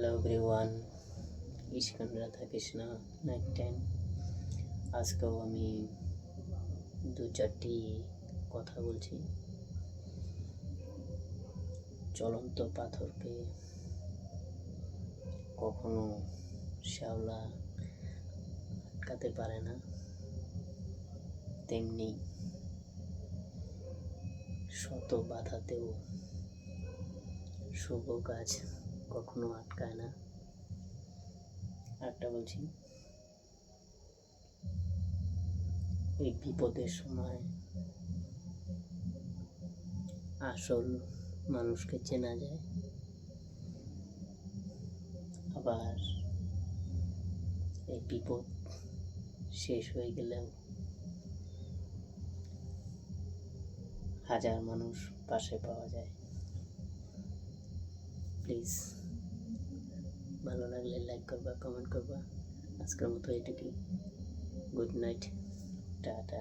Hello everyone, ISKCON Radha Krishna night time. আজকেও আমি দু চারটি কথা বলছি। চলন্ত পাথরকে কখনো শ্যাওলা আটকাতে পারে না, তেমনি শত বাধাতেও শুভ কাজ কখনো আটকায় না। আরেকটা বলছি, এই বিপদের সময় আসল মানুষকে চেনা যায়, আবার এই বিপদ শেষ হয়ে গেলেও হাজার মানুষ পাশে পাওয়া যায়। প্লিজ ভালো লাগলে লাইক করবা, কমেন্ট করবা। আজকের মতো এটুকুই। Good night, tata.